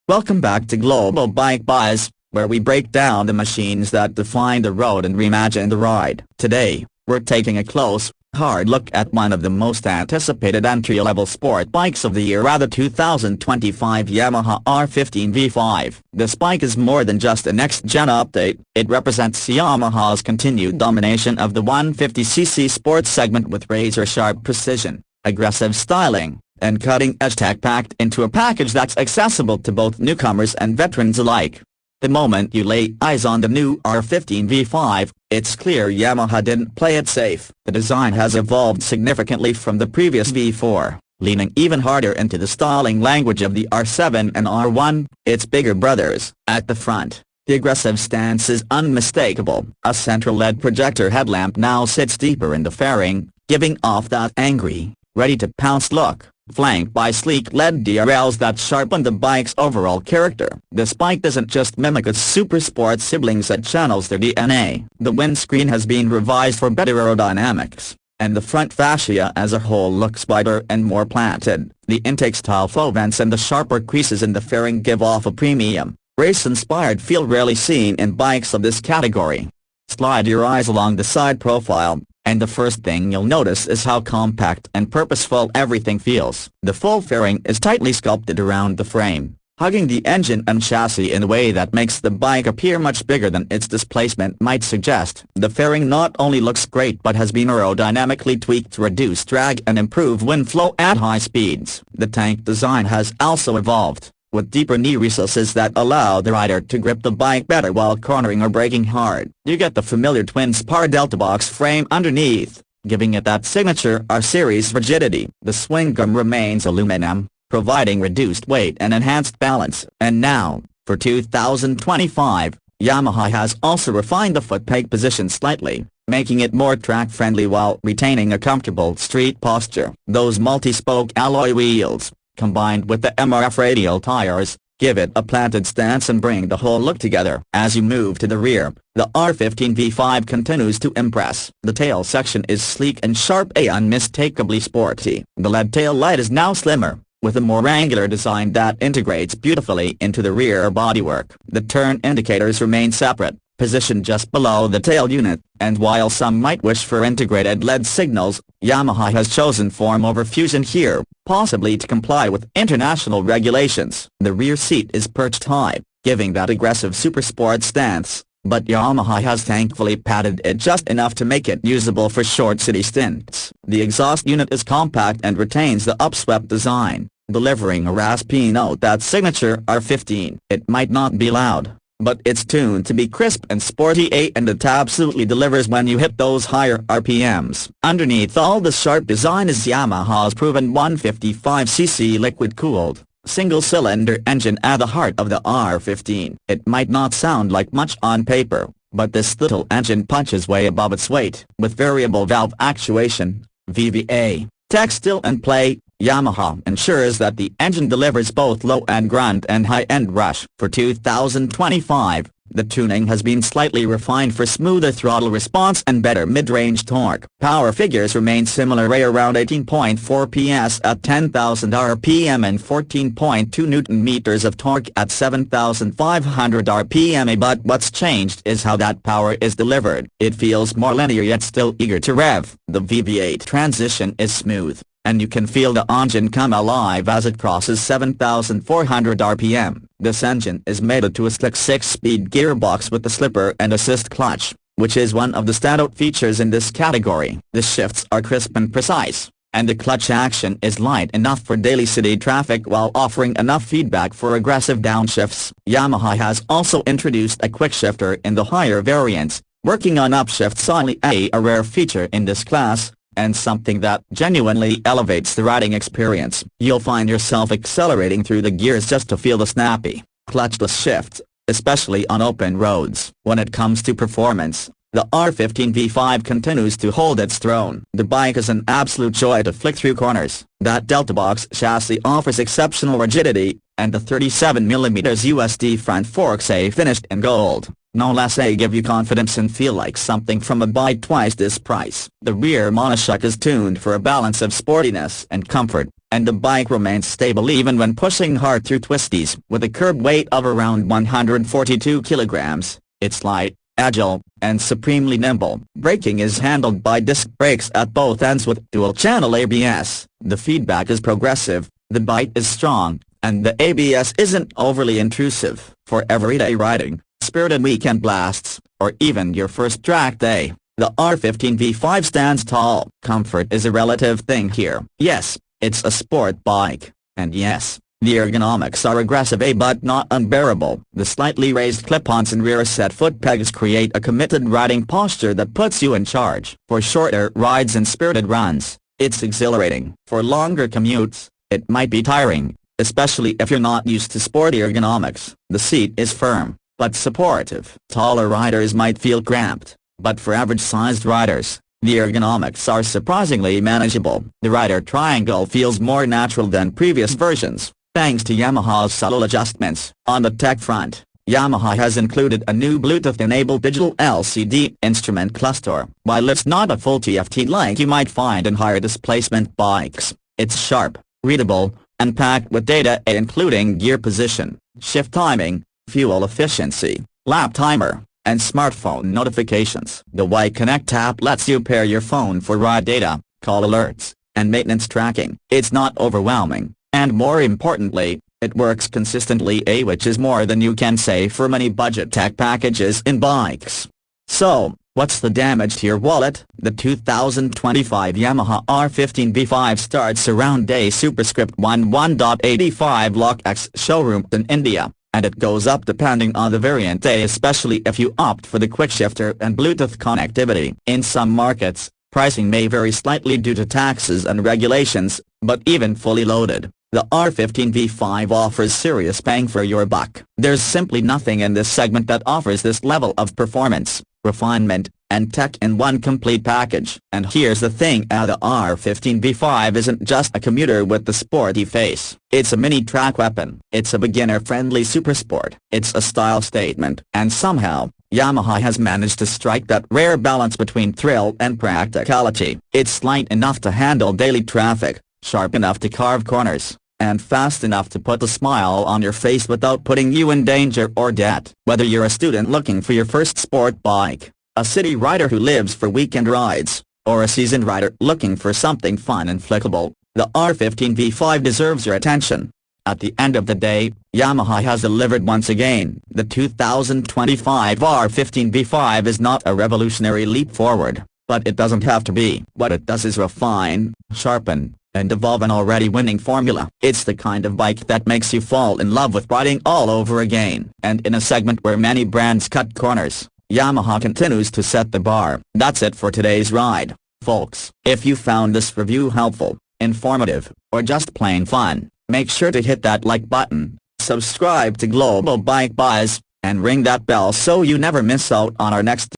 Welcome back to Global Bike Buzz, where we break down the machines that define the road and reimagine the ride. Today, we're taking a close, hard look at one of the most anticipated entry-level sport bikes of the year, the 2025 Yamaha R15 V5. This bike is more than just a next-gen update. It represents Yamaha's continued domination of the 150cc sports segment with razor-sharp precision, aggressive styling, and cutting-edge tech packed into a package that's accessible to both newcomers and veterans alike. The moment you lay eyes on the new R15 V5, it's clear Yamaha didn't play it safe. The design has evolved significantly from the previous V4, leaning even harder into the styling language of the R7 and R1, its bigger brothers. At the front, the aggressive stance is unmistakable. A central LED projector headlamp now sits deeper in the fairing, giving off that angry, ready-to-pounce look, flanked by sleek LED DRLs that sharpen the bike's overall character. This bike doesn't just mimic its supersport siblings, it channels their DNA. The windscreen has been revised for better aerodynamics, and the front fascia as a whole looks wider and more planted. The intake-style faux vents and the sharper creases in the fairing give off a premium, race-inspired feel rarely seen in bikes of this category. Slide your eyes along the side profile, and the first thing you'll notice is how compact and purposeful everything feels. The full fairing is tightly sculpted around the frame, hugging the engine and chassis in a way that makes the bike appear much bigger than its displacement might suggest. The fairing not only looks great but has been aerodynamically tweaked to reduce drag and improve wind flow at high speeds. The tank design has also evolved, with deeper knee recesses that allow the rider to grip the bike better while cornering or braking hard. You get the familiar twin-spar delta box frame underneath, giving it that signature R-series rigidity. The swing arm remains aluminum, providing reduced weight and enhanced balance. And now, for 2025, Yamaha has also refined the foot peg position slightly, making it more track-friendly while retaining a comfortable street posture. Those multi-spoke alloy wheels, combined with the MRF radial tires, give it a planted stance and bring the whole look together. As you move to the rear, the R15 V5 continues to impress. The tail section is sleek and sharp and unmistakably sporty. The LED tail light is now slimmer, with a more angular design that integrates beautifully into the rear bodywork. The turn indicators remain separate, positioned just below the tail unit, and while some might wish for integrated LED signals, Yamaha has chosen form over fusion here, possibly to comply with international regulations. The rear seat is perched high, giving that aggressive supersport stance, but Yamaha has thankfully padded it just enough to make it usable for short city stints. The exhaust unit is compact and retains the upswept design, delivering a raspy note that's signature R15. It might not be loud, but it's tuned to be crisp and sporty, and it absolutely delivers when you hit those higher RPMs. Underneath all the sharp design is Yamaha's proven 155cc liquid-cooled, single-cylinder engine at the heart of the R15. It might not sound like much on paper, but this little engine punches way above its weight. With variable valve actuation, VVA, tech still and play, Yamaha ensures that the engine delivers both low-end grunt and high-end rush. For 2025, the tuning has been slightly refined for smoother throttle response and better mid-range torque. Power figures remain similar, around 18.4 PS at 10,000 RPM and 14.2 Newton-meters of torque at 7,500 RPM, but what's changed is how that power is delivered. It feels more linear yet still eager to rev. The VV8 transition is smooth, and you can feel the engine come alive as it crosses 7,400 RPM. This engine is mated to a slick 6-speed gearbox with the slipper and assist clutch, which is one of the standout features in this category. The shifts are crisp and precise, and the clutch action is light enough for daily city traffic while offering enough feedback for aggressive downshifts. Yamaha has also introduced a quickshifter in the higher variants, working on upshifts, only a rare feature in this class, and something that genuinely elevates the riding experience. You'll find yourself accelerating through the gears just to feel the snappy, clutchless shifts, especially on open roads. When it comes to performance, the R15 V5 continues to hold its throne. The bike is an absolute joy to flick through corners. That delta box chassis offers exceptional rigidity, and the 37mm USD front forks, finished in gold, no less, give you confidence and feel like something from a bike twice this price. The rear monoshock is tuned for a balance of sportiness and comfort, and the bike remains stable even when pushing hard through twisties. With a curb weight of around 142 kilograms, it's light, agile, and supremely nimble. Braking is handled by disc brakes at both ends with dual-channel ABS. The feedback is progressive, the bite is strong, and the ABS isn't overly intrusive. For everyday riding, spirited weekend blasts, or even your first track day, the R15 V5 stands tall. Comfort is a relative thing here. Yes, it's a sport bike, and yes, the ergonomics are aggressive but not unbearable. The slightly raised clip-ons and rear set foot pegs create a committed riding posture that puts you in charge. For shorter rides and spirited runs, it's exhilarating. For longer commutes, it might be tiring, especially if you're not used to sporty ergonomics. The seat is firm, but supportive. Taller riders might feel cramped, but for average-sized riders, the ergonomics are surprisingly manageable. The rider triangle feels more natural than previous versions, thanks to Yamaha's subtle adjustments. On the tech front, Yamaha has included a new Bluetooth-enabled digital LCD instrument cluster. While it's not a full TFT like you might find in higher displacement bikes, it's sharp, readable, and packed with data including gear position, shift timing, fuel efficiency, lap timer, and smartphone notifications. The Y Connect app lets you pair your phone for ride data, call alerts, and maintenance tracking. It's not overwhelming, and more importantly, it works consistently, which is more than you can say for many budget tech packages in bikes. So, what's the damage to your wallet? The 2025 Yamaha R15 V5 starts around day superscript 11.85 Lakh X showroom in India, and it goes up depending on the variant, especially if you opt for the quickshifter and Bluetooth connectivity. In some markets, pricing may vary slightly due to taxes and regulations, but even fully loaded, the R15 V5 offers serious bang for your buck. There's simply nothing in this segment that offers this level of performance, refinement, and tech in one complete package. And here's the thing, the R15 V5 isn't just a commuter with the sporty face. It's a mini track weapon. It's a beginner-friendly supersport. It's a style statement. And somehow, Yamaha has managed to strike that rare balance between thrill and practicality. It's light enough to handle daily traffic, sharp enough to carve corners, and fast enough to put a smile on your face without putting you in danger or debt. Whether you're a student looking for your first sport bike, a city rider who lives for weekend rides, or a seasoned rider looking for something fun and flexible, the R15 V5 deserves your attention. At the end of the day, Yamaha has delivered once again. The 2025 R15 V5 is not a revolutionary leap forward, but it doesn't have to be. What it does is refine, sharpen, and evolve an already winning formula. It's the kind of bike that makes you fall in love with riding all over again. And in a segment where many brands cut corners, Yamaha continues to set the bar. That's it for today's ride, folks. If you found this review helpful, informative, or just plain fun, make sure to hit that like button, subscribe to Global Bike Buzz, and ring that bell so you never miss out on our next